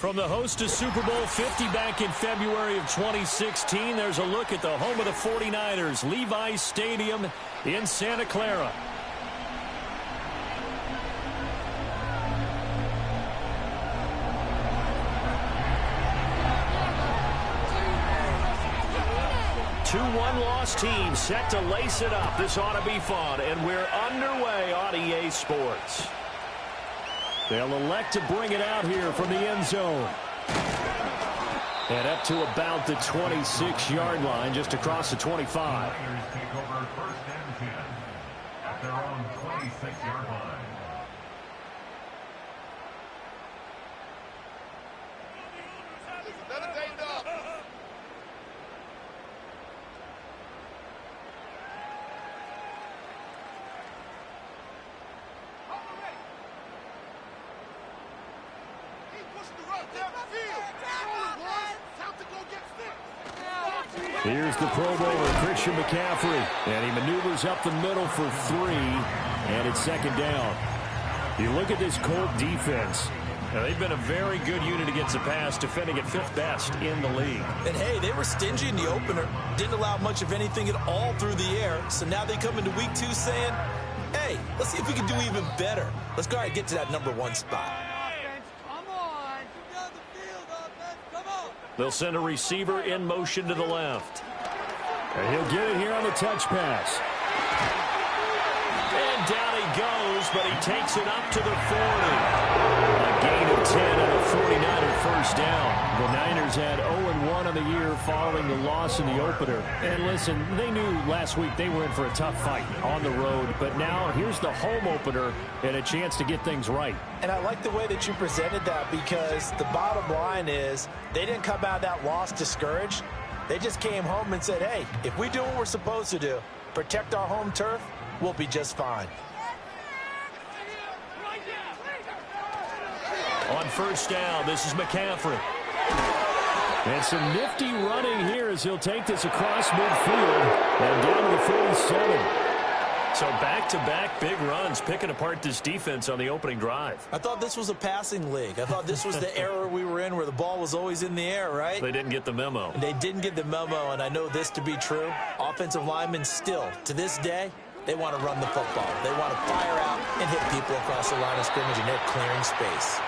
From the host to Super Bowl 50 back in February of 2016, there's a look at the home of the 49ers, Levi's Stadium in Santa Clara. Two one-loss teams set to lace it up. This ought to be fun, and we're underway on EA Sports. They'll elect to bring it out here from the end zone. And up to about the 26-yard line, just across the 25. Take over first and 10 at their own 26-yard line. Here's the Pro Bowler, Christian McCaffrey. And he maneuvers up the middle for 3. And it's second down. You look at this Colt defense. Now, they've been a very good unit against the pass, defending at 5th best in the league. And, hey, they were stingy in the opener. Didn't allow much of anything at all through the air. So now they come into week 2 saying, hey, let's see if we can do even better. Let's go ahead and get to that number 1 spot. They'll send a receiver in motion to the left. And he'll get it here on the touch pass. And down he goes, but he takes it up to the 40. A gain of 10 and a 49er first down. The Niners had 0-1 on the year following the loss in the opener. And listen, they knew last week they were in for a tough fight on the road. But now here's the home opener and a chance to get things right. And I like the way that you presented that, because the bottom line is they didn't come out of that loss discouraged. They just came home and said, hey, if we do what we're supposed to do, protect our home turf, we'll be just fine. On first down, this is McCaffrey. And some nifty running here as he'll take this across midfield and down to the 47. So back-to-back big runs, picking apart this defense on the opening drive. I thought this was a passing league. I thought this was the era we were in where the ball was always in the air, right? They didn't get the memo. And they didn't get the memo, and I know this to be true. Offensive linemen still, to this day, they want to run the football. They want to fire out and hit people across the line of scrimmage, and they're clearing space.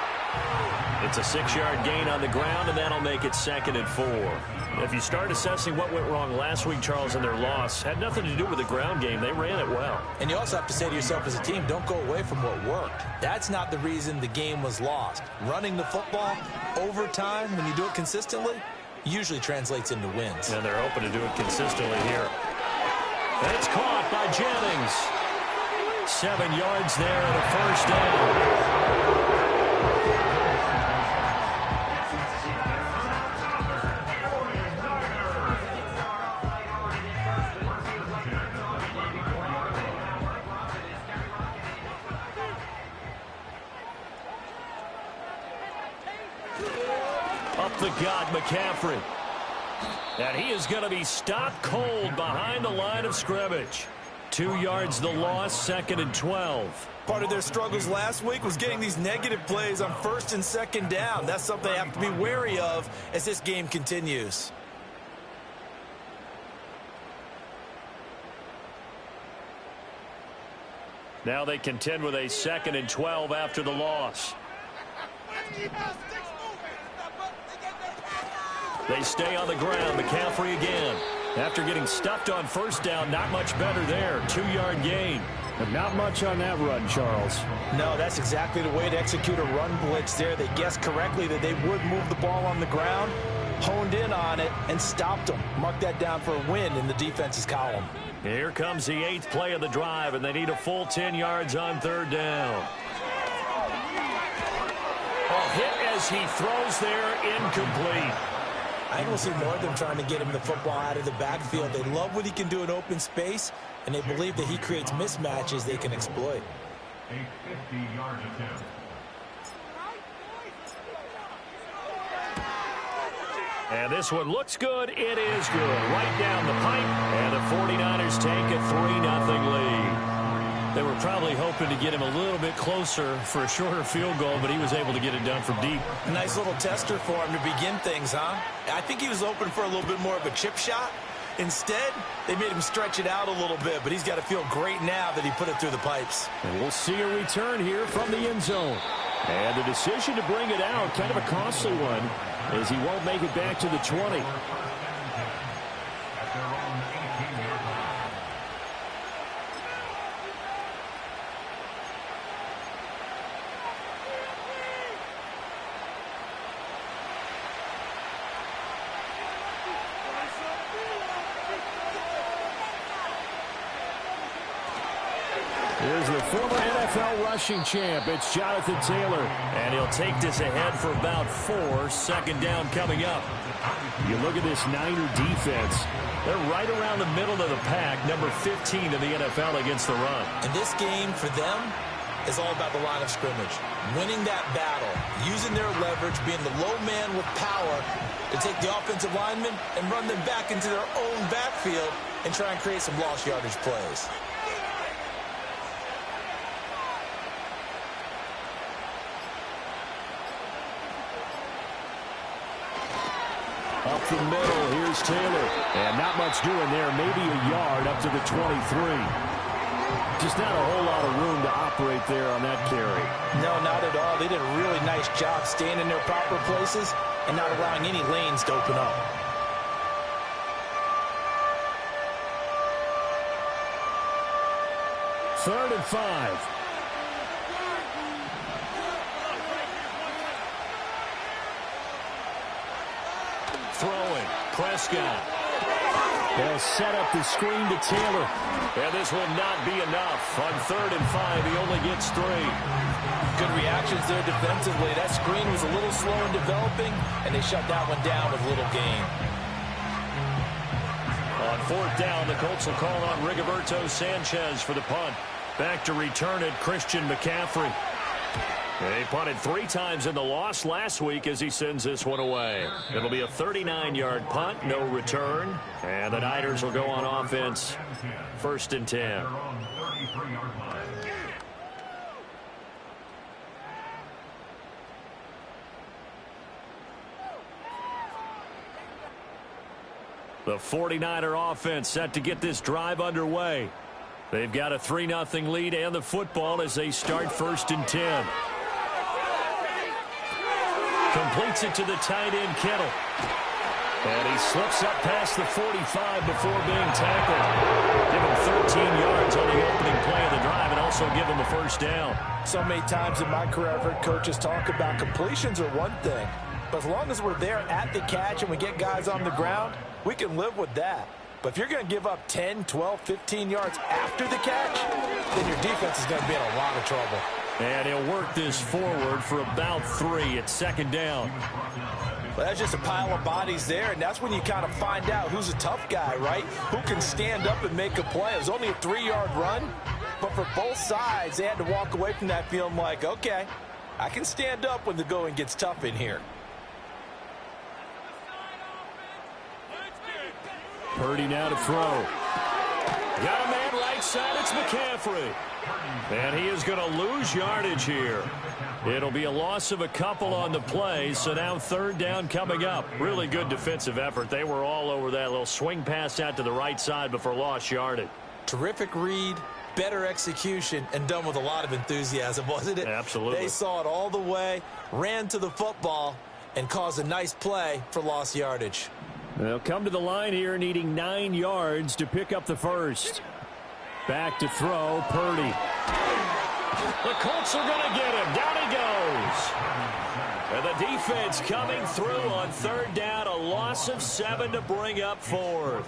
It's a 6-yard gain on the ground, and that'll make it 2nd and 4. If you start assessing what went wrong last week, Charles, in their loss, had nothing to do with the ground game. They ran it well. And you also have to say to yourself as a team, don't go away from what worked. That's not the reason the game was lost. Running the football over time, when you do it consistently, usually translates into wins. And they're hoping to do it consistently here. And it's caught by Jennings. 7 yards there and a first down. Up the gut, McCaffrey. And he is going to be stopped cold behind the line of scrimmage. 2 yards the loss, 2nd and 12. Part of their struggles last week was getting these negative plays on 1st and 2nd down. That's something they have to be wary of as this game continues. Now they contend with a 2nd and 12 after the loss. They stay on the ground. McCaffrey again. After getting stuffed on first down, not much better there. 2-yard gain. But not much on that run, Charles. No, that's exactly the way to execute a run blitz there. They guessed correctly that they would move the ball on the ground, honed in on it, and stopped them. Mark that down for a win in the defense's column. Here comes the 8th play of the drive, and they need a full 10 yards on 3rd down. A hit as he throws there, incomplete. I think we'll see more of them trying to get him the football out of the backfield. They love what he can do in open space, and they believe that he creates mismatches they can exploit. A 50-yard attempt. And this one looks good. It is good. Right down the pipe, and the 49ers take a 3-0 lead. They were probably hoping to get him a little bit closer for a shorter field goal, but he was able to get it done from deep. A nice little tester for him to begin things, huh? I think he was open for a little bit more of a chip shot. Instead, they made him stretch it out a little bit, but he's got to feel great now that he put it through the pipes. And we'll see a return here from the end zone. And the decision to bring it out, kind of a costly one, as he won't make it back to the 20. Here's the former NFL rushing champ. It's Jonathan Taylor. And he'll take this ahead for about 4. Second down coming up. You look at this Niner defense. They're right around the middle of the pack, number 15 in the NFL against the run. And this game for them is all about the line of scrimmage. Winning that battle, using their leverage, being the low man with power to take the offensive linemen and run them back into their own backfield and try and create some lost yardage plays. Up the middle, here's Taylor. And not much doing there, maybe a yard up to the 23. Just not a whole lot of room to operate there on that carry. No, not at all. They did a really nice job staying in their proper places and not allowing any lanes to open up. Third and 5. Throwing, Prescott. They'll set up the screen to Taylor. And this will not be enough. On 3rd and 5, he only gets 3. Good reactions there defensively. That screen was a little slow in developing, and they shut that one down with little gain. On 4th down, the Colts will call on Rigoberto Sanchez for the punt. Back to return it, Christian McCaffrey. They punted 3 times in the loss last week as he sends this one away. It'll be a 39-yard punt, no return. And the Niners will go on offense. 1st and 10. The 49er offense set to get this drive underway. They've got a 3-0 lead and the football as they start 1st and 10. Completes it to the tight end, Kittle. And he slips up past the 45 before being tackled. Give him 13 yards on the opening play of the drive and also give him a 1st down. So many times in my career I've heard coaches talk about completions are one thing. But as long as we're there at the catch and we get guys on the ground, we can live with that. But if you're going to give up 10, 12, 15 yards after the catch, then your defense is going to be in a lot of trouble. And he'll work this forward for about 3 at 2nd down. Well, that's just a pile of bodies there, and that's when you kind of find out who's a tough guy, right? Who can stand up and make a play. It was only a 3-yard run, but for both sides, they had to walk away from that feeling like, okay, I can stand up when the going gets tough in here. Purdy now to throw. Got a man right side. It's McCaffrey. And he is going to lose yardage here. It'll be a loss of a couple on the play, so now 3rd down coming up. Really good defensive effort. They were all over that little swing pass out to the right side before lost yardage. Terrific read, better execution, and done with a lot of enthusiasm, wasn't it? Absolutely. They saw it all the way, ran to the football, and caused a nice play for lost yardage. They'll come to the line here needing 9 yards to pick up the 1st. Back to throw, Purdy. The Colts are going to get him. Down he goes. And the defense coming through on 3rd down. A loss of 7 to bring up 4th.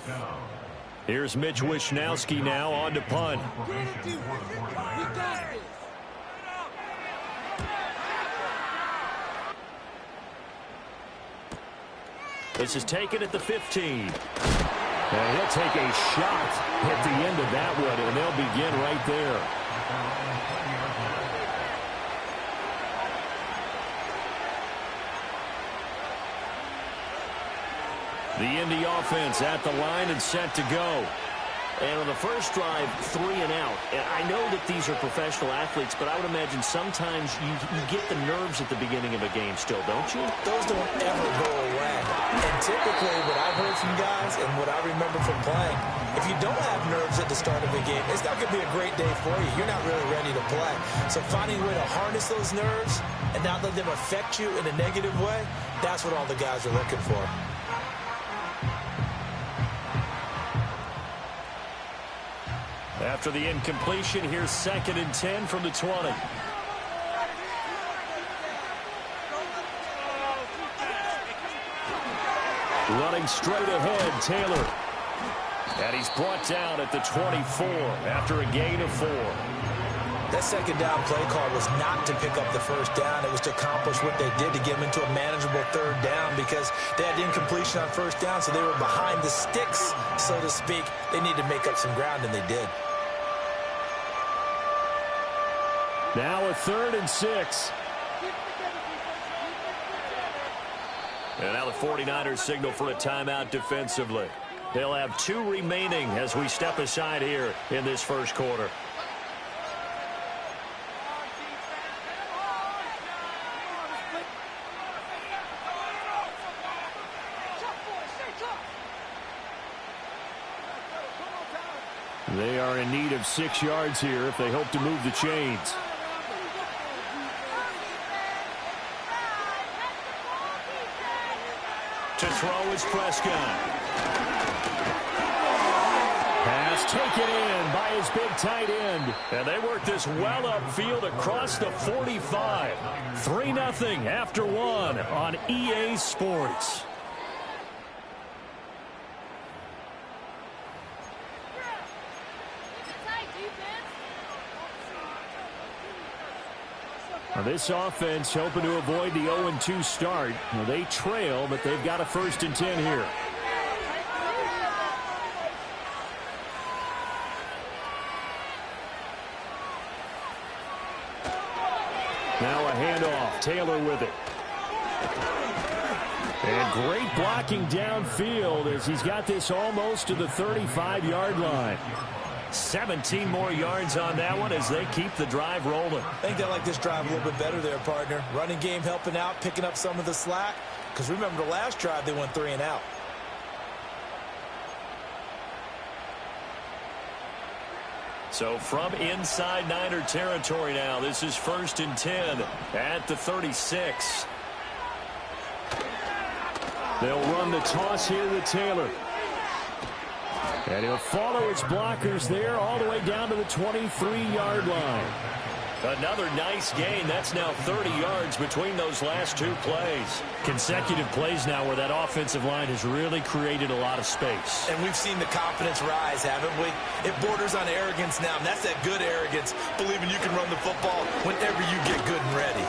Here's Mitch Wishnowsky now on to punt. This is taken at the 15. And he'll take a shot at the end of that one, and they'll begin right there. The Indy offense at the line and set to go. And on the first drive, 3 and out. And I know that these are professional athletes, but I would imagine sometimes you get the nerves at the beginning of a game still, don't you? Those don't ever go away. And typically what I've heard from guys and what I remember from playing, if you don't have nerves at the start of a game, it's not going to be a great day for you. You're not really ready to play. So finding a way to harness those nerves and not let them affect you in a negative way, that's what all the guys are looking for. After the incompletion, here's 2nd and 10 from the 20. Running straight ahead, Taylor. And he's brought down at the 24 after a gain of 4. That second down play call was not to pick up the first down. It was to accomplish what they did to get them into a manageable 3rd down because they had incompletion on first down, so they were behind the sticks, so to speak. They needed to make up some ground, and they did. Now a 3rd and 6. And now the 49ers signal for a timeout defensively. They'll have 2 remaining as we step aside here in this first quarter. They are in need of 6 yards here if they hope to move the chains. To throw is Prescott. Pass taken in by his big tight end. And they work this well upfield across the 45. 3-0 after 1 on EA Sports. Now this offense hoping to avoid the 0-2 start. Well, they trail, but they've got a 1st and 10 here. Now a handoff. Taylor with it. And great blocking downfield as he's got this almost to the 35-yard line. 17 more yards on that one as they keep the drive rolling. I think they like this drive a little bit better there, partner. Running game helping out, picking up some of the slack. Because remember the last drive, they went 3 and out. So from inside Niner territory now, this is 1st and 10 at the 36. They'll run the toss here to Taylor. And he'll follow his blockers there all the way down to the 23-yard line. Another nice gain. That's now 30 yards between those last 2 plays. Consecutive plays now where that offensive line has really created a lot of space. And we've seen the confidence rise, haven't we? It borders on arrogance now, and that's that good arrogance, believing you can run the football whenever you get good and ready.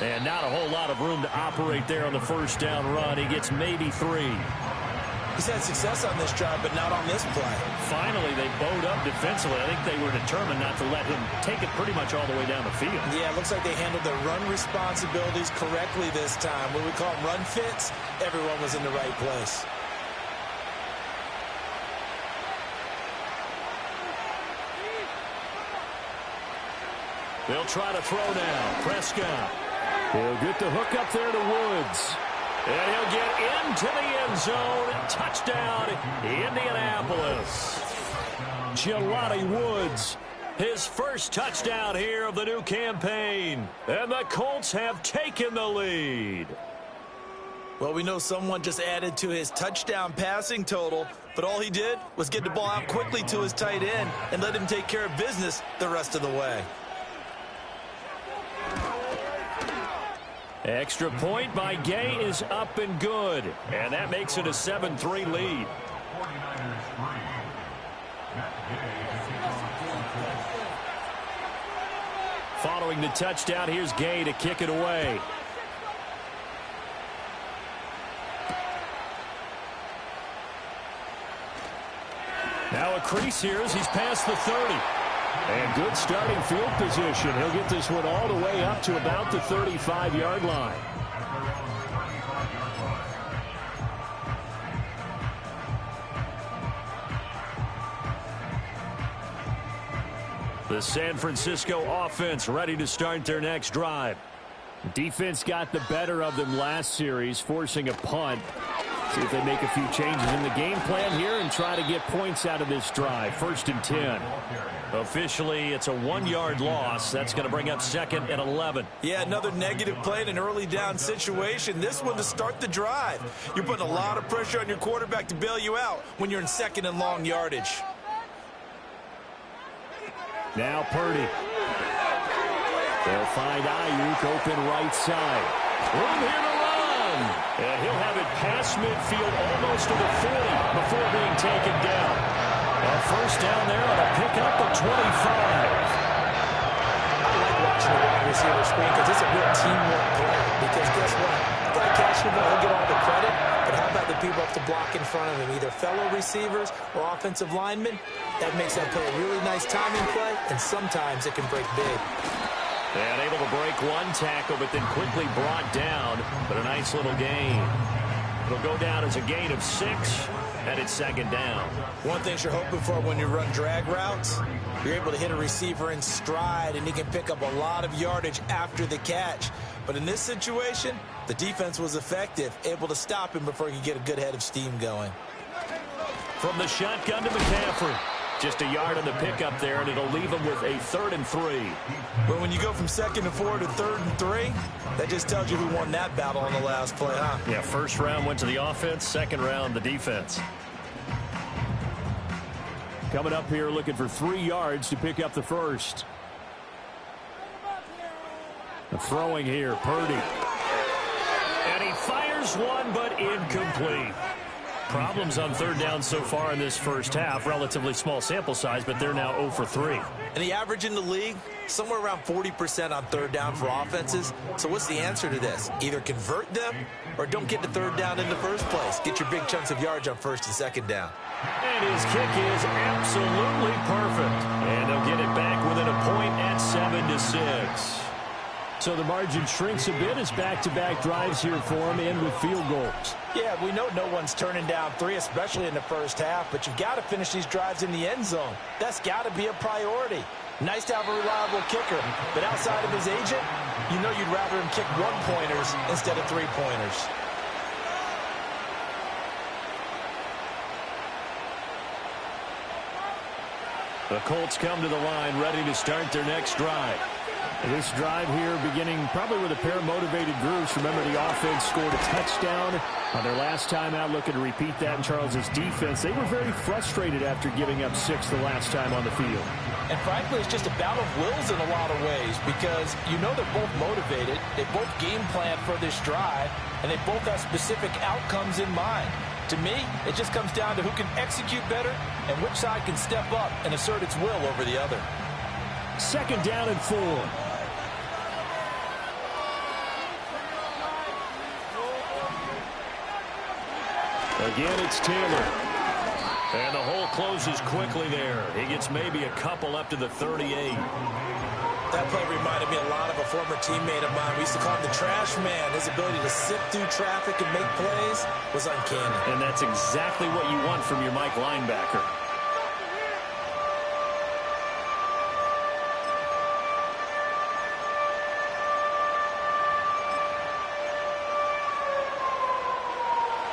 And not a whole lot of room to operate there on the first down run. He gets maybe 3. He's had success on this drive, but not on this play. Finally, they bowed up defensively. I think they were determined not to let him take it pretty much all the way down the field. Yeah, it looks like they handled their run responsibilities correctly this time. What we call them run fits, everyone was in the right place. They'll try to throw now. Prescott. He'll get the hook up there to Woods. And he'll get into the end zone. Touchdown, Indianapolis. Jelani Woods, his first touchdown here of the new campaign. And the Colts have taken the lead. Well, we know someone just added to his touchdown passing total, but all he did was get the ball out quickly to his tight end and let him take care of business the rest of the way. Extra point by Gay is up and good. And that makes it a 7-3 lead. Following the touchdown, here's Gay to kick it away. Now a crease here as he's past the 30. And good starting field position. He'll get this one all the way up to about the 35-yard line. The San Francisco offense ready to start their next drive. Defense got the better of them last series, forcing a punt. See if they make a few changes in the game plan here and try to get points out of this drive. 1st and 10. Officially, it's a 1-yard loss. That's going to bring up 2nd and 11. Yeah, another negative play in an early down situation. This one to start the drive. You're putting a lot of pressure on your quarterback to bail you out when you're in 2nd and long yardage. Now Purdy. They'll find Ayuk open right side. Room here to run. And he'll have it past midfield almost to the 40 before being taken down. A 1st down there on a pickup of 25. I like watching the wide receiver screen because it's a real teamwork play. Because guess what? The guy catching the ball, he'll get all the credit. But how about the people up to block in front of him? Either fellow receivers or offensive linemen. That makes that play a really nice timing play. And sometimes it can break big. And able to break one tackle, but then quickly brought down. But a nice little gain. It'll go down as a gain of 6, and it's 2nd down. One thing you're hoping for when you run drag routes, you're able to hit a receiver in stride, and he can pick up a lot of yardage after the catch. But in this situation, the defense was effective, able to stop him before he could get a good head of steam going. From the shotgun to McCaffrey. Just a yard on the pickup there, and it'll leave him with a 3rd and 3. But when you go from 2nd and 4 to 3rd and 3, that just tells you who won that battle on the last play, huh? Yeah, 1st round went to the offense, 2nd round the defense. Coming up here looking for 3 yards to pick up the 1st. The throwing here, Purdy. And he fires one, but incomplete. Problems on 3rd down so far in this 1st half. Relatively small sample size, but they're now 0 for 3. And the average in the league, somewhere around 40% on 3rd down for offenses. So what's the answer to this? Either convert them or don't get to 3rd down in the first place. Get your big chunks of yards on 1st and 2nd down. And his kick is absolutely perfect. And they'll get it back within a point at 7-6. So the margin shrinks a bit as back-to-back drives here for him and with field goals. Yeah, we know no one's turning down 3, especially in the 1st half, but you've got to finish these drives in the end zone. That's got to be a priority. Nice to have a reliable kicker, but outside of his agent, you know you'd rather him kick 1-pointers instead of 3-pointers. The Colts come to the line ready to start their next drive. This drive here beginning probably with a pair of motivated groups. Remember, the offense scored a touchdown on their last time out, looking to repeat that in Charles's defense. They were very frustrated after giving up 6 the last time on the field. And frankly, it's just a battle of wills in a lot of ways because you know they're both motivated. They both game plan for this drive, and they both have specific outcomes in mind. To me, it just comes down to who can execute better and which side can step up and assert its will over the other. 2nd down and 4. Again, it's Taylor. And the hole closes quickly there. He gets maybe a couple up to the 38. That play reminded me a lot of a former teammate of mine. We used to call him the trash man. His ability to sift through traffic and make plays was uncanny. And that's exactly what you want from your Mike linebacker.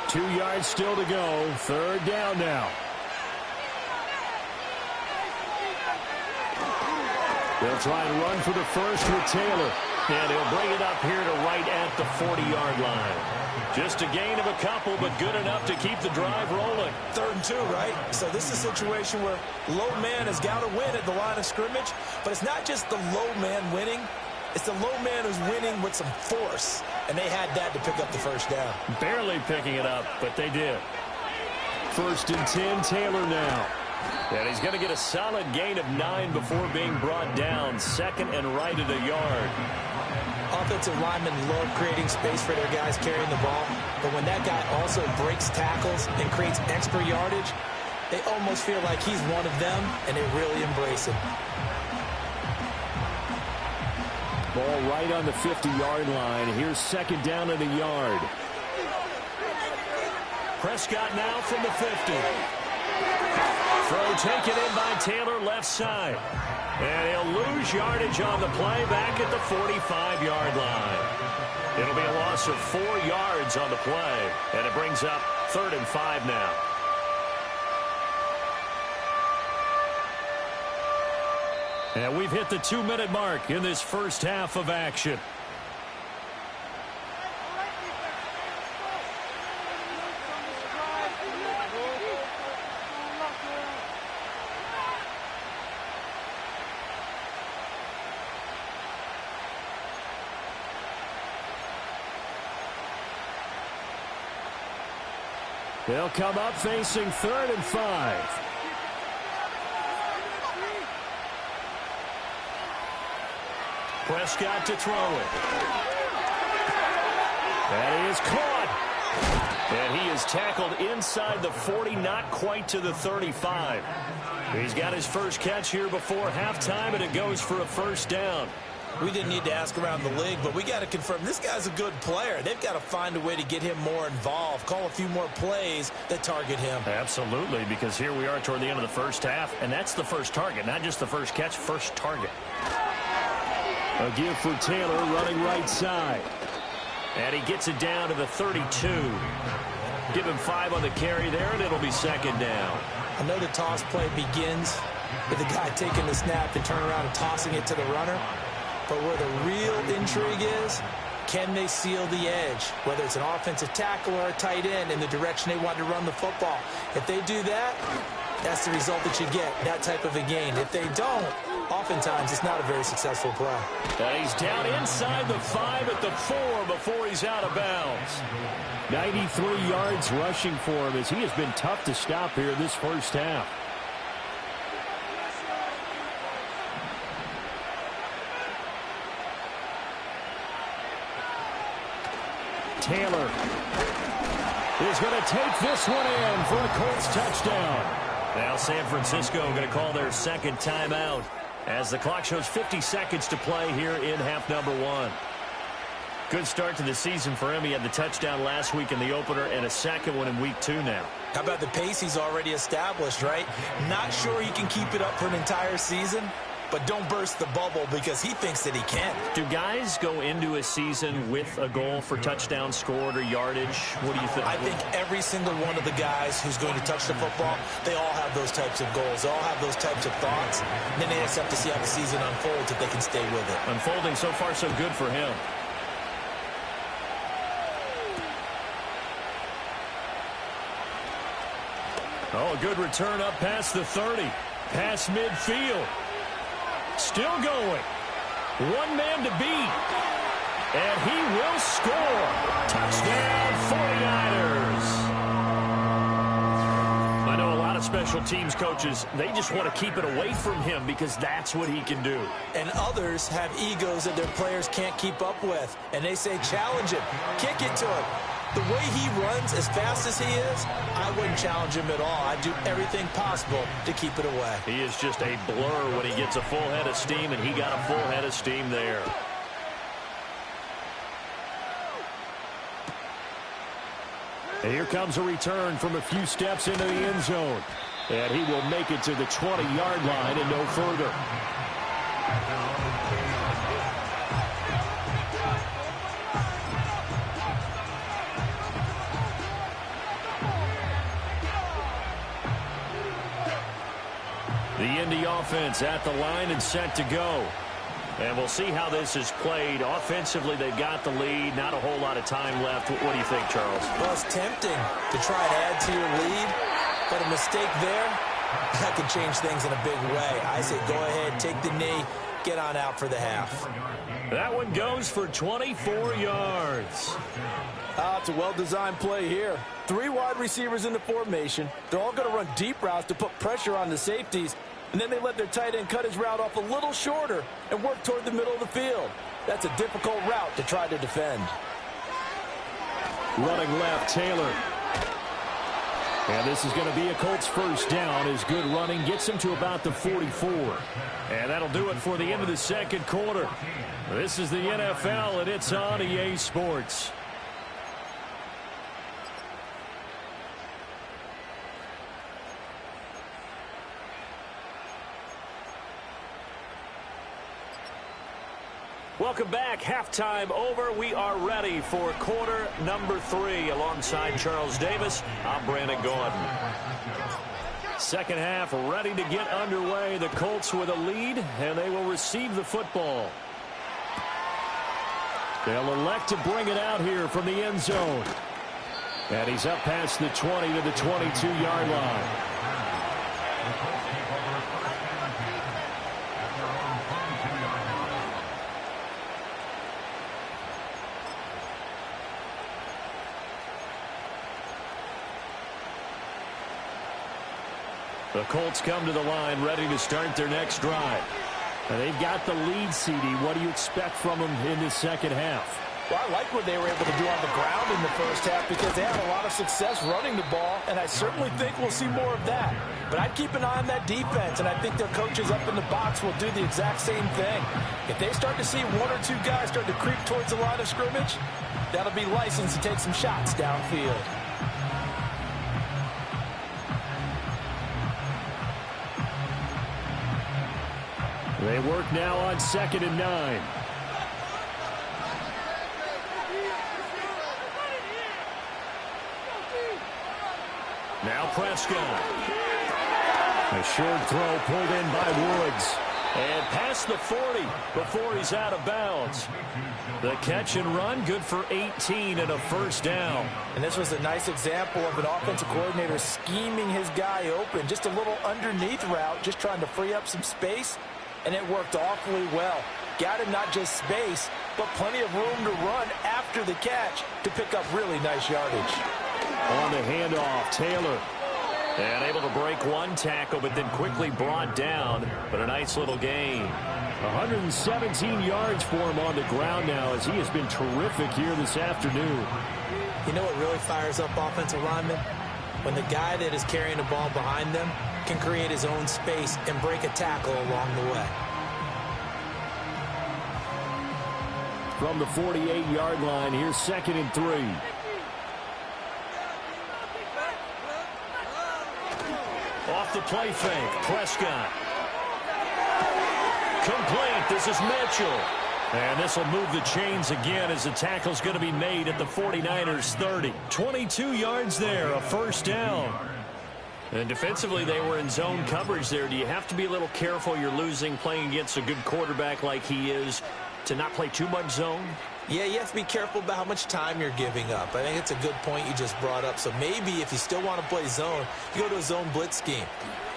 Two yards still to go. 3rd down now. They'll try and run for the 1st with Taylor. And he'll bring it up here to right at the 40-yard line. Just a gain of a couple, but good enough to keep the drive rolling. 3rd and 2, right? So this is a situation where low man has got to win at the line of scrimmage. But it's not just the low man winning. It's the low man who's winning with some force. And they had that to pick up the 1st down. Barely picking it up, but they did. 1st and 10, Taylor now. And he's going to get a solid gain of 9 before being brought down. 2nd and right at a yard. Offensive linemen love creating space for their guys carrying the ball. But when that guy also breaks tackles and creates extra yardage, they almost feel like he's one of them, and they really embrace him. Ball right on the 50-yard line. Here's 2nd down and a yard. Prescott now from the 50. Throw taken in by Taylor left side. And he'll lose yardage on the play back at the 45-yard line. It'll be a loss of 4 yards on the play. And it brings up 3rd and 5 now. And we've hit the 2-minute mark in this first half of action. They'll come up facing 3rd and 5. Prescott to throw it. And he is caught. And he is tackled inside the 40, not quite to the 35. He's got his first catch here before halftime, and it goes for a first down. We didn't need to ask around the league, but we got to confirm this guy's a good player. They've got to find a way to get him more involved, call a few more plays that target him. Absolutely, because here we are toward the end of the first half, and that's the first target, not just the first catch, first target. A give for Taylor running right side. And he gets it down to the 32. Give him 5 on the carry there, and it'll be 2nd down. I know the toss play begins with the guy taking the snap and turning around and tossing it to the runner. But where the real intrigue is, can they seal the edge? Whether it's an offensive tackle or a tight end in the direction they want to run the football. If they do that, that's the result that you get, that type of a gain. If they don't, oftentimes it's not a very successful play. And he's down inside the 5 at the 4 before he's out of bounds. 93 yards rushing for him as he has been tough to stop here in this first half. Taylor is going to take this one in for a Colts touchdown. Now San Francisco going to call their second timeout as the clock shows 50 seconds to play here in half number 1. Good start to the season for him. He had the touchdown last week in the opener and a second one in week 2 now. How about the pace he's already established, right? Not sure he can keep it up for an entire season, but don't burst the bubble because he thinks that he can. Do guys go into a season with a goal for touchdown scored or yardage? What do you think? I think every single one of the guys who's going to touch the football, they all have those types of goals. They all have those types of thoughts. And then they just have to see how the season unfolds if they can stay with it. Unfolding so far so good for him. Oh, a good return up past the 30. Past midfield. Still going. One man to beat. And he will score. Touchdown 49ers. I know a lot of special teams coaches, they just want to keep it away from him because that's what he can do. And others have egos that their players can't keep up with. And they say, challenge him. Kick it to him. The way he runs as fast as he is, I wouldn't challenge him at all. I'd do everything possible to keep it away. He is just a blur when he gets a full head of steam, and he got a full head of steam there. And here comes a return from a few steps into the end zone. And he will make it to the 20-yard line and no further. The IND offense at the line and set to go. And we'll see how this is played. Offensively, they've got the lead. Not a whole lot of time left. What do you think, Charles? Well, it's tempting to try and add to your lead, but a mistake there, that could change things in a big way. I say go ahead, take the knee, get on out for the half. That one goes for 24 yards. It's a well-designed play here. 3 wide receivers in the formation. They're all going to run deep routes to put pressure on the safeties. And then they let their tight end cut his route off a little shorter and work toward the middle of the field. That's a difficult route to try to defend. Running left, Taylor. And this is going to be a Colts first down as good running gets him to about the 44. And that'll do it for the end of the second quarter. This is the NFL, and it's on EA Sports. Welcome back. Halftime over. We are ready for quarter number 3. Alongside Charles Davis, I'm Brandon Gordon. Second half ready to get underway. The Colts with a lead, and they will receive the football. They'll elect to bring it out here from the end zone. And he's up past the 20 to the 22-yard line. The Colts come to the line ready to start their next drive. And they've got the lead, CD. What do you expect from them in the second half? Well, I like what they were able to do on the ground in the first half because they had a lot of success running the ball, and I certainly think we'll see more of that. But I'd keep an eye on that defense, and I think their coaches up in the box will do the exact same thing. If they start to see one or two guys start to creep towards the line of scrimmage, that'll be license to take some shots downfield. They work now on 2nd and 9. Now Prescott. A short throw pulled in by Woods. And past the 40 before he's out of bounds. The catch and run, good for 18 and a first down. And this was a nice example of an offensive coordinator scheming his guy open. Just a little underneath route, just trying to free up some space. And it worked awfully well. Got him not just space, but plenty of room to run after the catch to pick up really nice yardage. On the handoff, Taylor. And able to break one tackle, but then quickly brought down. But a nice little gain. 117 yards for him on the ground now as he has been terrific here this afternoon. You know what really fires up offensive linemen? When the guy that is carrying the ball behind them can create his own space and break a tackle along the way. From the 48-yard line, here's 2nd and 3. Off the play fake, Prescott. Complete, this is Mitchell. And this will move the chains again as the tackle's going to be made at the 49ers 30. 22 yards there, a first down. And defensively, they were in zone coverage there. Do you have to be a little careful? You're losing, playing against a good quarterback like he is, to not play too much zone? Yeah, you have to be careful about how much time you're giving up. I think it's a good point you just brought up. So maybe if you still want to play zone, you go to a zone blitz scheme.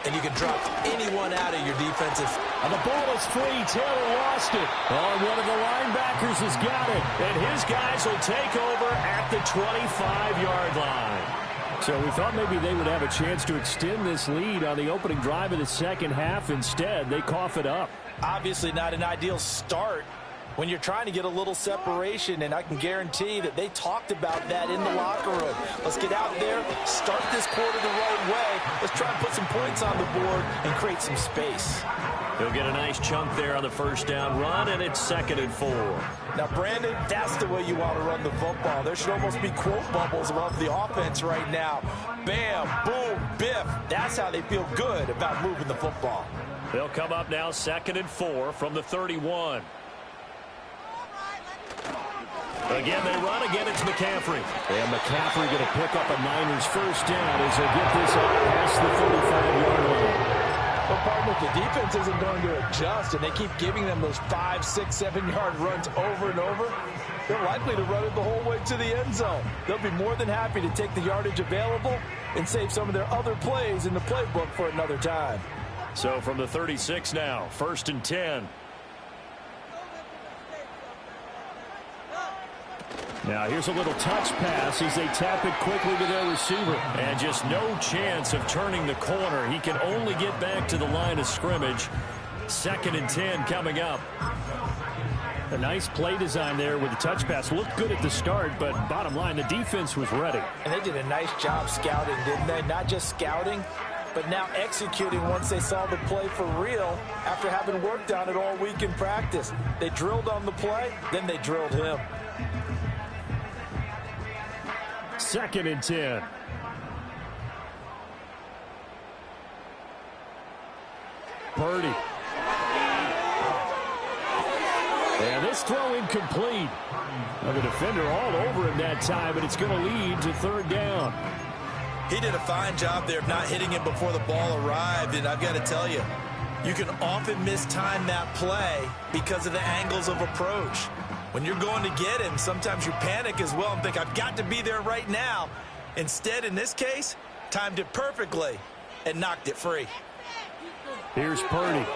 And you can drop anyone out of your defensive. And the ball is free. Taylor lost it. Oh, one of the linebackers has got it. And his guys will take over at the 25-yard line. So we thought maybe they would have a chance to extend this lead on the opening drive of the second half. Instead, they cough it up. Obviously not an ideal start when you're trying to get a little separation, and I can guarantee that they talked about that in the locker room. Let's get out there, start this quarter the right way. Let's try and put some points on the board and create some space. He'll get a nice chunk there on the first down run, and it's 2nd and 4. Now, Brandon, that's the way you want to run the football. There should almost be quote bubbles above the offense right now. Bam, boom, biff. That's how they feel good about moving the football. They'll come up now 2nd and 4 from the 31. Again, they run. Again, it's McCaffrey. And McCaffrey going to pick up a Niners first down as they get this up past the 45-yard line. Well, partner, if the defense isn't going to adjust and they keep giving them those 5, 6, 7-yard runs over and over, they're likely to run it the whole way to the end zone. They'll be more than happy to take the yardage available and save some of their other plays in the playbook for another time. So from the 36 now, 1st and 10. Now here's a little touch pass as they tap it quickly to their receiver. And just no chance of turning the corner. He can only get back to the line of scrimmage. 2nd and 10 coming up. A nice play design there with the touch pass. Looked good at the start, but bottom line, the defense was ready. And they did a nice job scouting, didn't they? Not just scouting, but now executing once they saw the play for real after having worked on it all week in practice. They drilled on the play, then they drilled him. 2nd and 10. Purdy. And this throw incomplete. Well, the defender all over him that time, but it's going to lead to third down. He did a fine job there of not hitting him before the ball arrived, and I've got to tell you, you can often mistime that play because of the angles of approach. When you're going to get him, sometimes you panic as well and think, I've got to be there right now. Instead, in this case, timed it perfectly and knocked it free. Here's Purdy.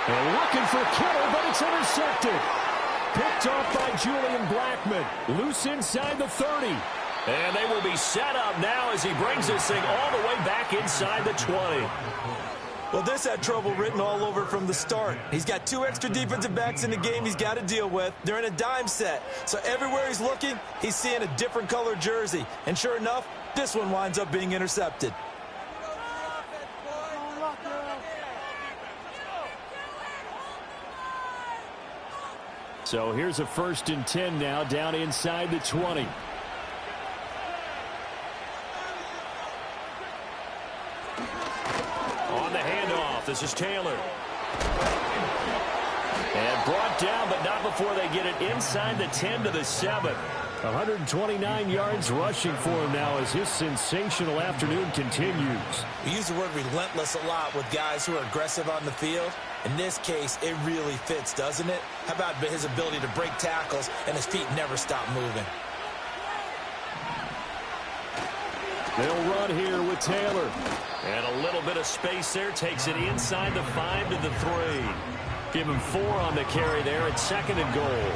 And looking for Kittle, but it's intercepted. Picked off by Julian Blackmon. Loose inside the 30. And they will be set up now as he brings this thing all the way back inside the 20. Well, this had trouble written all over from the start. He's got 2 extra defensive backs in the game he's got to deal with. They're in a dime set. So everywhere he's looking, he's seeing a different color jersey. And sure enough, this one winds up being intercepted. So here's a 1st and 10 now, down inside the 20. On the handoff, this is Taylor. And brought down, but not before they get it inside the 10 to the 7. 129 yards rushing for him now as his sensational afternoon continues. We use the word relentless a lot with guys who are aggressive on the field. In this case, it really fits, doesn't it? How about his ability to break tackles and his feet never stop moving? They'll run here with Taylor. And a little bit of space there takes it inside the 5 to the 3. Give him 4 on the carry there at 2nd and goal.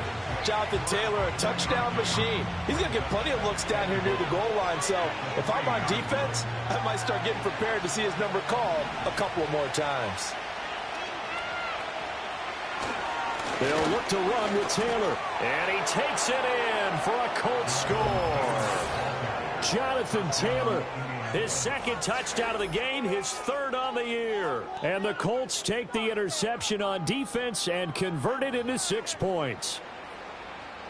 Jonathan Taylor, a touchdown machine. He's going to get plenty of looks down here near the goal line. So if I'm on defense, I might start getting prepared to see his number called a couple of more times. They'll look to run with Taylor. And he takes it in for a Colts score. Jonathan Taylor. His 2nd touchdown of the game, his 3rd on the year. And the Colts take the interception on defense and convert it into 6 points.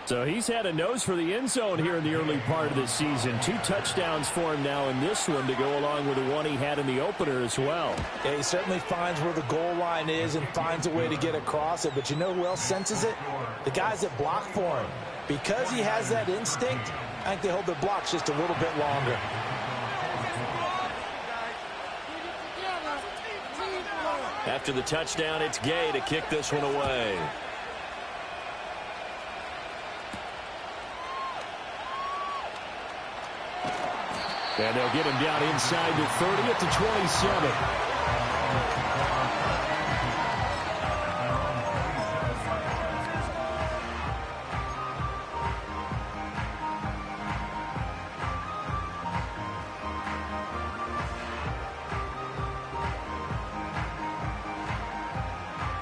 So he's had a nose for the end zone here in the early part of the season. 2 touchdowns for him now in this one to go along with the one he had in the opener as well. Yeah, he certainly finds where the goal line is and finds a way to get across it. But you know who else senses it? The guys that block for him. Because he has that instinct, I think they hold their blocks just a little bit longer. After the touchdown, it's Gay to kick this one away. And they'll get him down inside the 30 at the 27.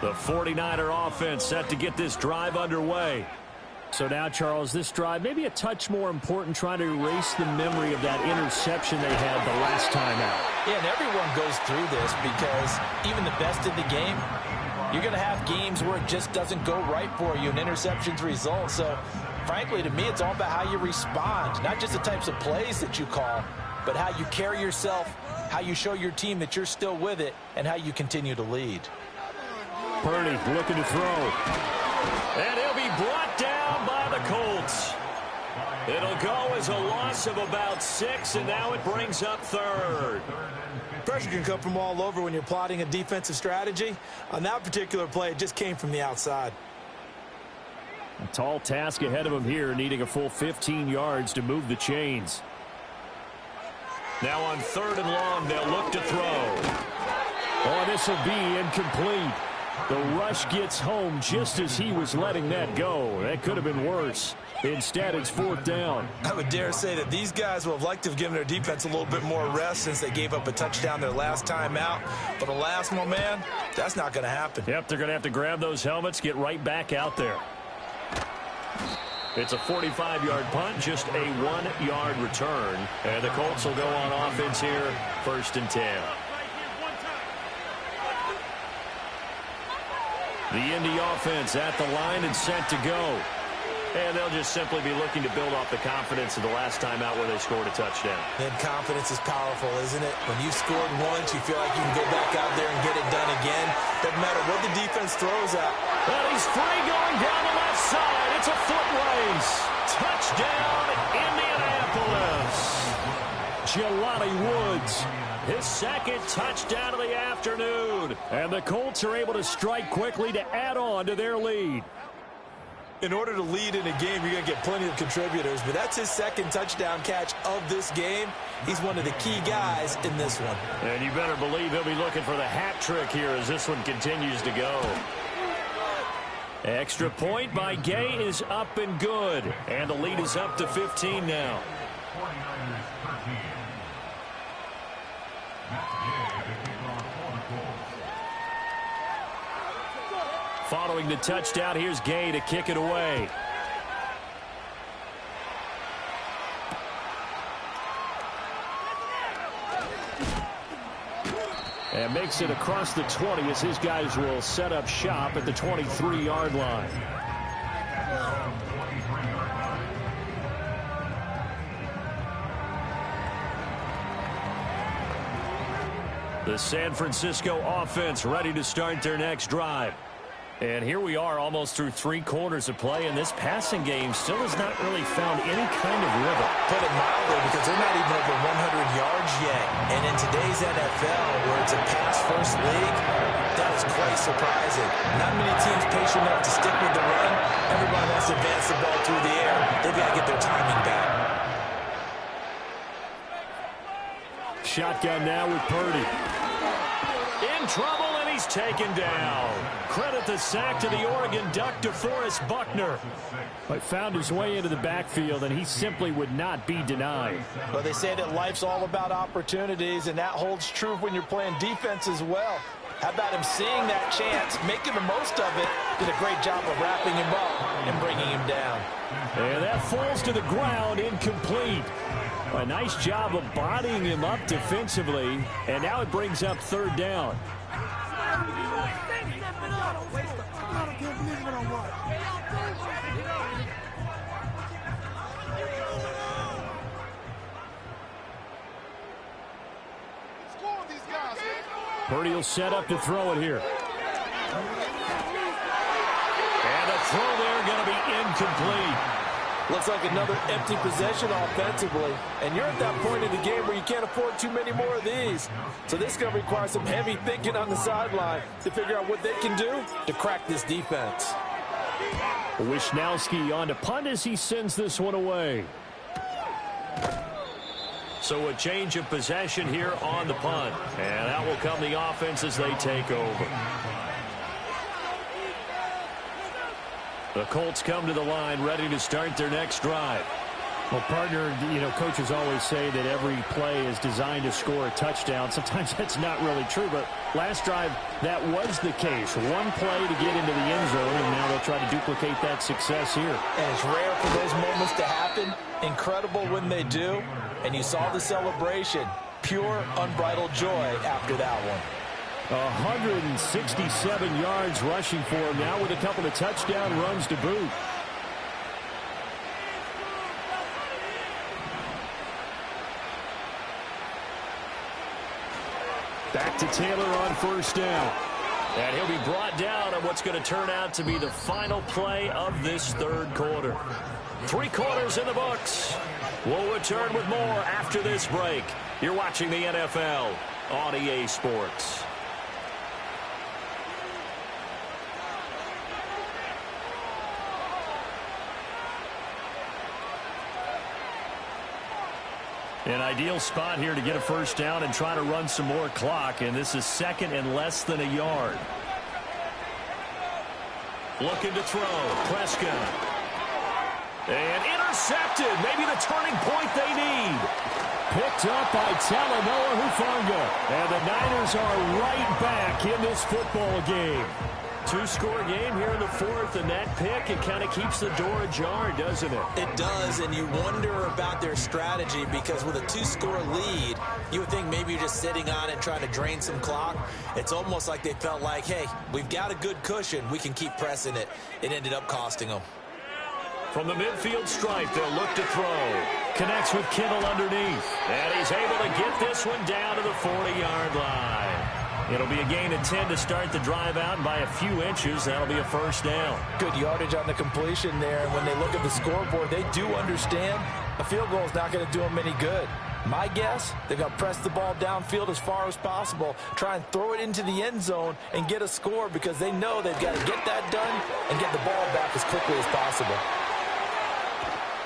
The 49er offense set to get this drive underway. So now, Charles, this drive maybe a touch more important, trying to erase the memory of that interception they had the last time out. Yeah, and everyone goes through this because even the best in the game, you're going to have games where it just doesn't go right for you and interceptions result. So, frankly, to me, it's all about how you respond, not just the types of plays that you call, but how you carry yourself, how you show your team that you're still with it, and how you continue to lead. Purdy looking to throw. And he'll be brought down by the Colts. It'll go as a loss of about 6, and now it brings up 3rd. Pressure can come from all over when you're plotting a defensive strategy. On that particular play, it just came from the outside. A tall task ahead of him here, needing a full 15 yards to move the chains. Now on 3rd and long, they'll look to throw. Oh, this will be incomplete. The rush gets home just as he was letting that go. That could have been worse. Instead, it's 4th down. I would dare say that these guys would have liked to have given their defense a little bit more rest since they gave up a touchdown their last time out. But alas, my man, that's not going to happen. Yep, they're going to have to grab those helmets, get right back out there. It's a 45-yard punt, just a 1-yard return. And the Colts will go on offense here, 1st and 10. The IND offense at the line and set to go. And they'll just simply be looking to build off the confidence of the last time out where they scored a touchdown. And confidence is powerful, isn't it? When you scored once, you feel like you can go back out there and get it done again. Doesn't matter what the defense throws at. Well, he's free going down the left side. It's a foot race. Touchdown, Indianapolis. Jelani Woods, his second touchdown of the afternoon. And the Colts are able to strike quickly to add on to their lead. In order to lead in a game, you're going to get plenty of contributors, but that's his second touchdown catch of this game. He's one of the key guys in this one. And you better believe he'll be looking for the hat trick here as this one continues to go. Extra point by Gay is up and good. And the lead is up to 15 now. 49ers 13. Matt Gay to kick off for the Colts. Following the touchdown, here's Gay to kick it away. And makes it across the 20 as his guys will set up shop at the 23-yard line. The San Francisco offense ready to start their next drive. And here we are almost through 3 quarters of play, and this passing game still has not really found any kind of rhythm. Put it mildly, because they're not even over 100 yards yet. And in today's NFL, where it's a pass-first league, that is quite surprising. Not many teams patient enough to stick with the run. Everybody wants to advance the ball through the air. They've got to get their timing back. Shotgun now with Purdy. In trouble, and he's taken down. Credit the sack to the Oregon Duck, DeForest Buckner. But found his way into the backfield, and he simply would not be denied. Well, they say that life's all about opportunities, and that holds true when you're playing defense as well. How about him seeing that chance, making the most of it, did a great job of wrapping him up and bringing him down. And that falls to the ground, incomplete. A nice job of bodying him up defensively, and now it brings up 3rd down. Purdy will set up to throw it here. And a throw there going to be incomplete. Looks like another empty possession offensively. And you're at that point in the game where you can't afford too many more of these. So this is going to require some heavy thinking on the sideline to figure out what they can do to crack this defense. Wishnowski on to punt as he sends this one away. So a change of possession here on the punt. And that will come the offense as they take over. The Colts come to the line ready to start their next drive. Well, partner, coaches always say that every play is designed to score a touchdown. Sometimes that's not really true, but last drive, that was the case. One play to get into the end zone, and now they'll try to duplicate that success here. And it's rare for those moments to happen. Incredible when they do. And you saw the celebration. Pure, unbridled joy after that one. 167 yards rushing for him now with a couple of touchdown runs to boot. Back to Taylor on 1st down. And he'll be brought down on what's going to turn out to be the final play of this 3rd quarter. 3 quarters in the books. We'll return with more after this break. You're watching the NFL on EA Sports. An ideal spot here to get a 1st down and try to run some more clock, and this is 2nd and less than a yard. Looking to throw. Prescott. And intercepted. Maybe the turning point they need. Picked up by Talanoa Hufanga. And the Niners are right back in this football game. 2-score game here in the 4th, and that pick, it kind of keeps the door ajar, doesn't it? It does, and you wonder about their strategy, because with a 2-score lead, you would think maybe you're just sitting on it trying to drain some clock. It's almost like they felt like, hey, we've got a good cushion. We can keep pressing it. It ended up costing them. From the midfield stripe, they'll look to throw. Connects with Kittle underneath. And he's able to get this one down to the 40-yard line. It'll be a gain of 10 to start the drive out, and by a few inches, that'll be a first down. Good yardage on the completion there, and when they look at the scoreboard, they do understand a field goal is not going to do them any good. My guess, they're going to press the ball downfield as far as possible, try and throw it into the end zone and get a score because they know they've got to get that done and get the ball back as quickly as possible.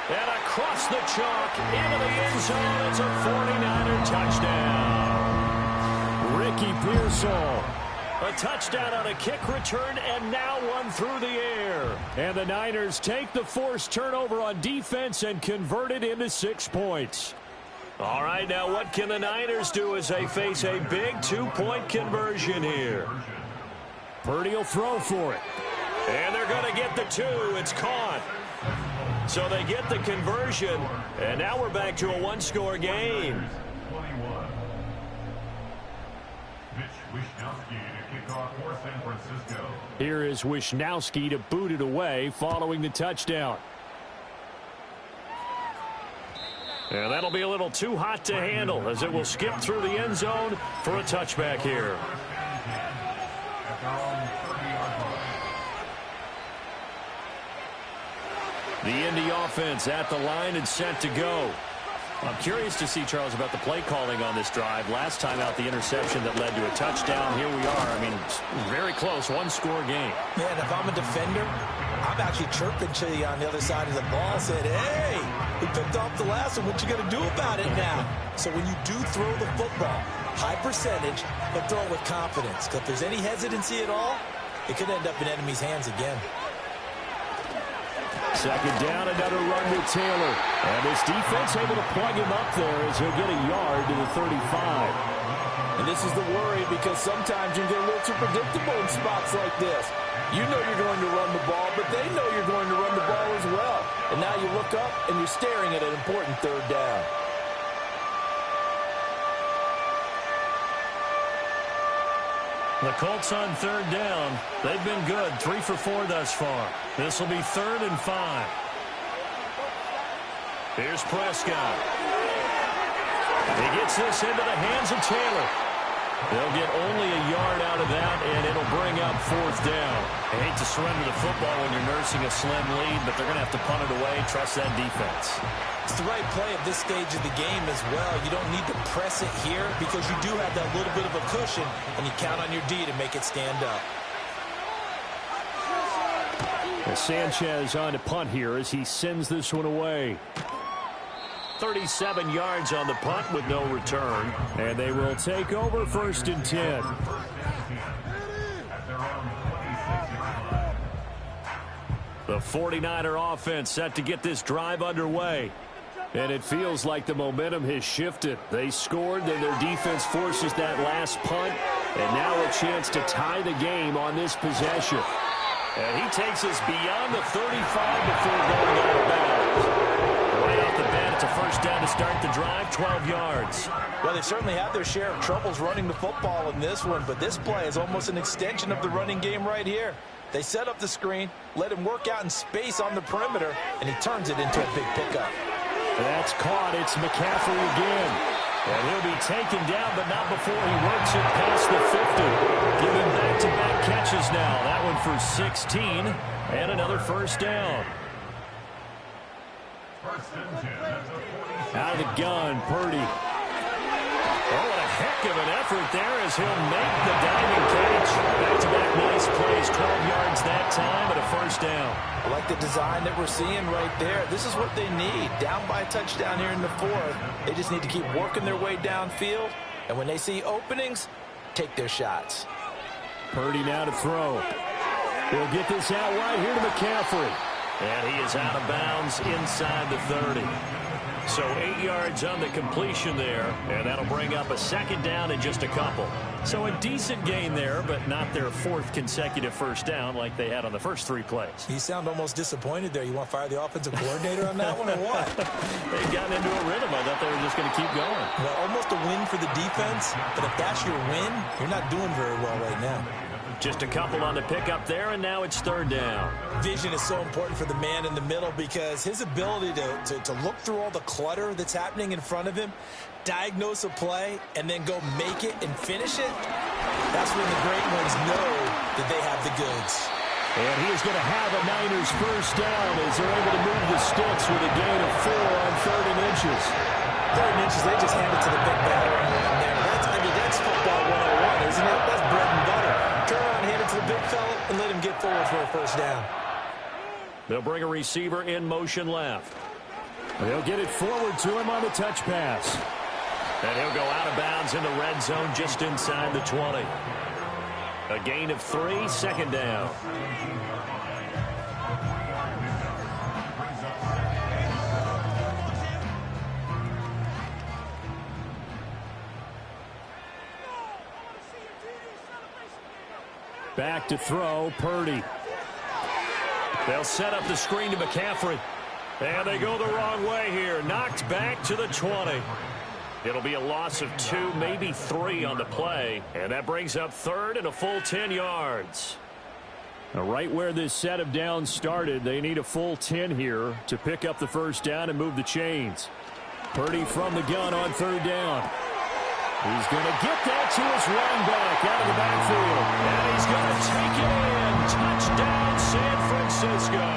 And across the chalk, into the end zone, it's a 49er touchdown. Ricky Pearsall. A touchdown on a kick return, and now one through the air. And the Niners take the forced turnover on defense and convert it into 6 points. All right, now what can the Niners do as they face a big 2-point conversion here? Purdy will throw for it. And they're going to get the 2. It's caught. So they get the conversion, and now we're back to a one-score game. 21. Wishnowski to kick off for San Francisco. Here is Wishnowski to boot it away following the touchdown. And that'll be a little too hot to handle as it will skip through the end zone for a touchback here. At their own 30-yard line. The Indy offense at the line and set to go. I'm curious to see, Charles, about the play calling on this drive. Last time out, the interception that led to a touchdown. Here we are. I mean, very close, one-score game. Man, if I'm a defender, I'm actually chirping to you on the other side of the ball, saying, hey, we picked off the last one. What you going to do about it now? So when you do throw the football, high percentage, but throw it with confidence. Because if there's any hesitancy at all, it could end up in enemy's hands again. Second down, another run with Taylor. And this defense able to plug him up there as he'll get a yard to the 35. And this is the worry because sometimes you get a little too predictable in spots like this. You know you're going to run the ball, but they know you're going to run the ball as well. And now you look up and you're staring at an important third down. The Colts on third down. They've been good, 3 for 4 thus far. This will be 3rd and 5. Here's Prescott. He gets this into the hands of Taylor. They'll get only a yard out of that, and it'll bring up 4th down. I hate to surrender the football when you're nursing a slim lead, but they're going to have to punt it away. Trust that defense. It's the right play at this stage of the game as well. You don't need to press it here because you do have that little bit of a cushion, and you count on your D to make it stand up. And Sanchez on to punt here as he sends this one away. 37 yards on the punt with no return. And they will take over 1st and 10. At their own 26-yard line. The 49er offense set to get this drive underway. And it feels like the momentum has shifted. They scored, then their defense forces that last punt. And now a chance to tie the game on this possession. And he takes us beyond the 35 before going out of bounds. Right off the bat, it's a first down to start the drive, 12 yards. Well, they certainly have their share of troubles running the football in this one, but this play is almost an extension of the running game right here. They set up the screen, let him work out in space on the perimeter, and he turns it into a big pickup. That's caught. It's McCaffrey again. And he'll be taken down, but not before he works it past the 50. Giving back-to-back catches now. That one for 16, and another first down. Out of the gun, Purdy. Oh, what a heck of an effort there as he'll make the diving catch. Back-to-back nice plays, 12 yards that time, and a first down. I like the design that we're seeing right there. This is what they need. Down by a touchdown here in the 4th. They just need to keep working their way downfield. And when they see openings, take their shots. Purdy now to throw. He'll get this out wide here to McCaffrey. And he is out of bounds inside the 30. So 8 yards on the completion there, and that'll bring up a second down in just a couple. So a decent gain there, but not their 4th consecutive first down like they had on the first 3 plays. You sound almost disappointed there. You want to fire the offensive coordinator on that one or what? They've gotten into a rhythm. I thought they were just going to keep going. Well, almost a win for the defense, but if that's your win, you're not doing very well right now. Just a couple on the pickup there, and now it's third down. Vision is so important for the man in the middle because his ability to look through all the clutter that's happening in front of him, diagnose a play, and then go make it and finish it, that's when the great ones know that they have the goods. And he is going to have a Niners first down as they're able to move the sticks with a gain of 4 on 3rd and inches. 3rd and inches, they just hand it to the big battering ram there. That's football 101, isn't it? That's bread and butter. Turn around, hand it to the big fella, and let him get forward for a first down. They'll bring a receiver in motion left. They'll get it forward to him on the touch pass. And he'll go out of bounds in the red zone just inside the 20. A gain of 3, second down. Back to throw, Purdy. They'll set up the screen to McCaffrey. And they go the wrong way here. Knocked back to the 20. It'll be a loss of 2, maybe 3 on the play. And that brings up 3rd and a full 10 yards. Now, right where this set of downs started, they need a full 10 here to pick up the first down and move the chains. Purdy from the gun on 3rd down. He's going to get that to his running back out of the backfield. And he's going to take it in. Touchdown, San Francisco.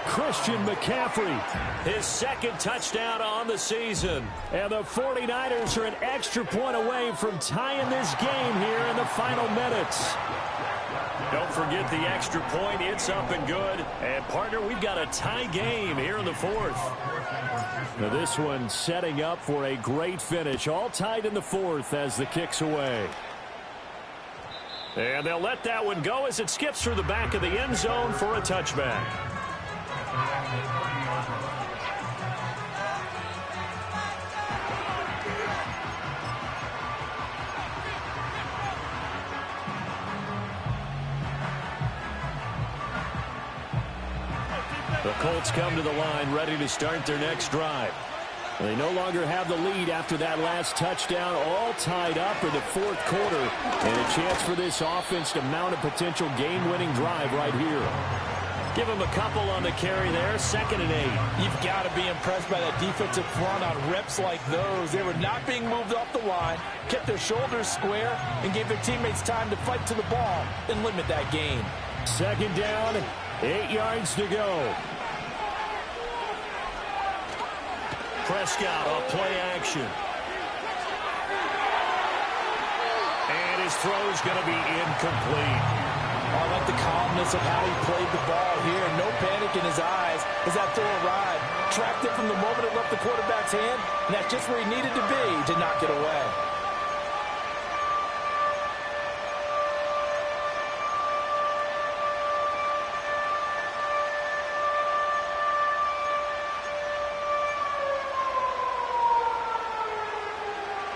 Christian McCaffrey. His 2nd touchdown on the season. And the 49ers are an extra point away from tying this game here in the final minutes. Don't forget the extra point. It's up and good. And, partner, we've got a tie game here in the 4th. Now this one setting up for a great finish. All tied in the 4th as the kick's away. And they'll let that one go as it skips through the back of the end zone for a touchback. The Colts come to the line ready to start their next drive. They no longer have the lead after that last touchdown, all tied up in the 4th quarter. And a chance for this offense to mount a potential game-winning drive right here. Give them a couple on the carry there, 2nd and 8. You've got to be impressed by that defensive front on reps like those. They were not being moved off the line, kept their shoulders square, and gave their teammates time to fight to the ball and limit that gain. 2nd down, 8 yards to go. Prescott off play action. And his throw's going to be incomplete. I like the calmness of how he played the ball here. No panic in his eyes as that throw arrived. Tracked it from the moment it left the quarterback's hand, and that's just where he needed to be to knock it away.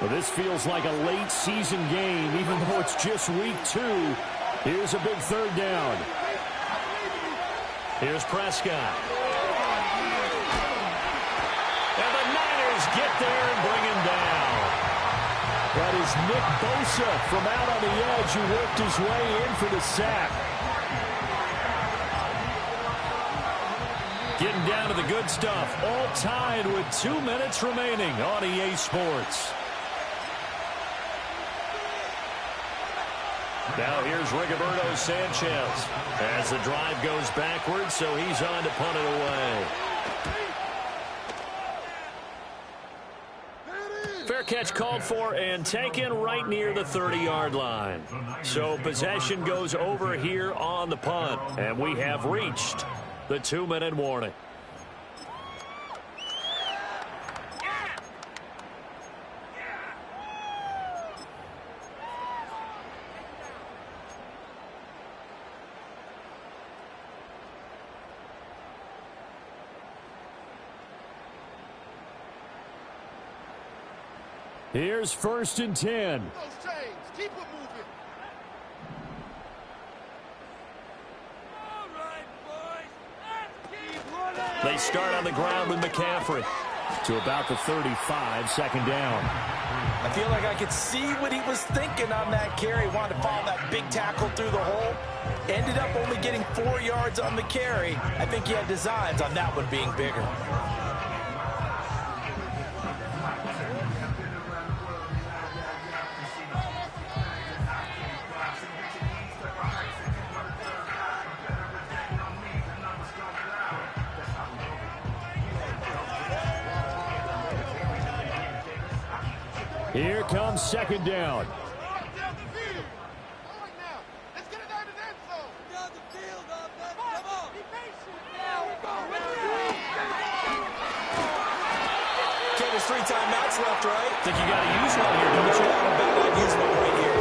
Well, this feels like a late season game, even though it's just week 2. Here's a big 3rd down. Here's Prescott. And the Niners get there and bring him down. That is Nick Bosa from out on the edge who worked his way in for the sack. Getting down to the good stuff. All tied with 2 minutes remaining on EA Sports. Now here's Rigoberto Sanchez as the drive goes backwards, so he's on to punt it away. Fair catch called for and taken right near the 30-yard line. So possession goes over here on the punt, and we have reached the 2-minute warning. Here's 1st and 10. Keep it moving. They start on the ground with McCaffrey. to about the 35, second down. I feel like I could see what he was thinking on that carry. Wanted to follow that big tackle through the hole. Ended up only getting 4 yards on the carry. I think he had designs on that one being bigger. Here comes second down. Okay, there's 3 timeouts left, right? Think you got to use one here, don't you? I'm about to use one right here.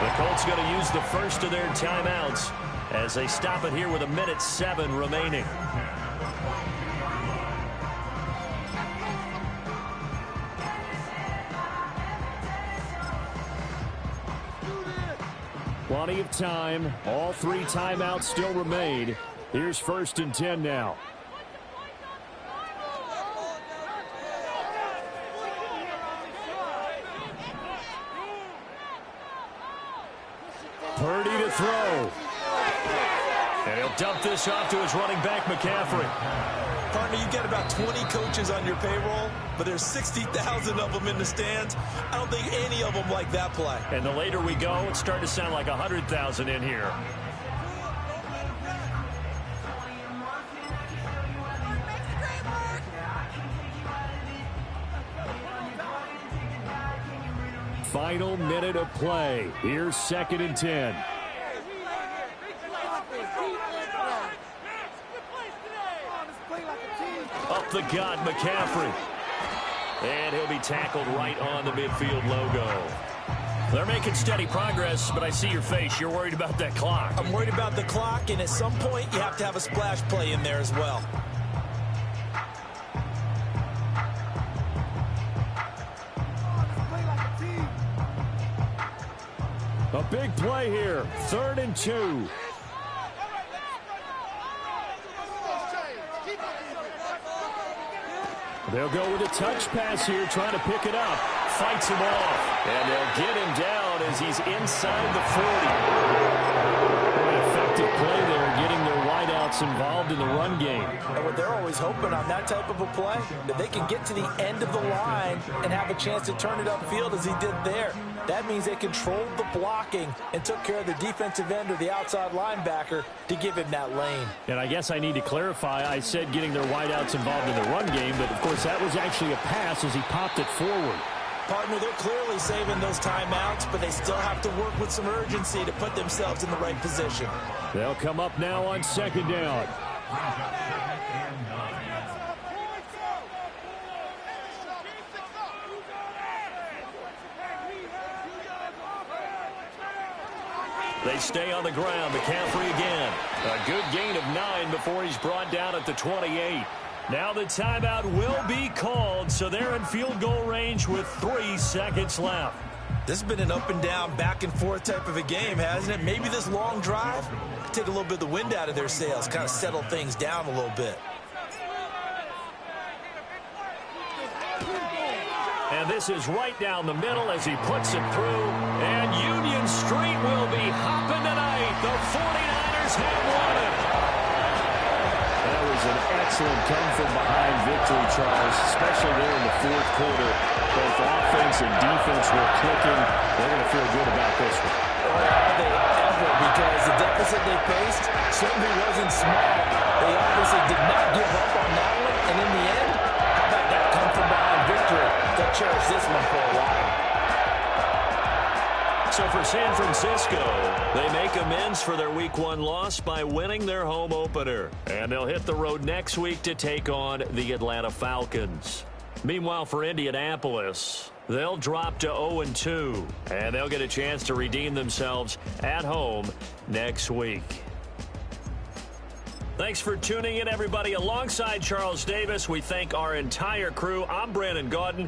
The Colts going to use the first of their timeouts as they stop it here with 1:07 remaining. Plenty of time. All 3 timeouts still remain. Here's 1st and 10 now. Purdy to throw. And he'll dump this off to his running back, McCaffrey. Partner, you get about 20 coaches on your payroll, but there's 60,000 of them in the stands. I don't think any of them like that play. And the later we go, it's starting to sound like 100,000 in here. Final minute of play. Here's 2nd and 10. Up the gut, McCaffrey. And he'll be tackled right on the midfield logo. They're making steady progress, but I see your face. You're worried about that clock. I'm worried about the clock, and at some point, you have to have a splash play in there as well. A big play here. 3rd and 2. They'll go with a touch pass here, trying to pick it up. Fights him off. And they'll get him down as he's inside the 40. Very effective play there, getting their wideouts involved in the run game. And what they're always hoping on that type of a play, that they can get to the end of the line and have a chance to turn it upfield as he did there. That means they controlled the blocking and took care of the defensive end or the outside linebacker to give him that lane. And I guess I need to clarify, I said getting their wideouts involved in the run game, but of course that was actually a pass as he popped it forward. Partner, they're clearly saving those timeouts, but they still have to work with some urgency to put themselves in the right position. They'll come up now on 2nd down. They stay on the ground. McCaffrey again. A good gain of 9 before he's brought down at the 28. Now the timeout will be called, so they're in field goal range with 3 seconds left. This has been an up and down, back and forth type of a game, hasn't it? Maybe this long drive could take a little bit of the wind out of their sails, kind of settle things down a little bit. And this is right down the middle as he puts it through. And Union Street will be hopping tonight. The 49ers have won it. That was an excellent come-from-behind victory, Charles, especially there in the 4th quarter. Both offense and defense were clicking. They're going to feel good about this one. Are they ever? Because the deficit they faced certainly wasn't small. They obviously did not give up on that one. And in the end, how about that come-from-behind victory? They'll cherish this one for a while. So for San Francisco, they make amends for their Week 1 loss by winning their home opener. And they'll hit the road next week to take on the Atlanta Falcons. Meanwhile, for Indianapolis, they'll drop to 0-2. And they'll get a chance to redeem themselves at home next week. Thanks for tuning in, everybody. Alongside Charles Davis, we thank our entire crew. I'm Brandon Gaudin.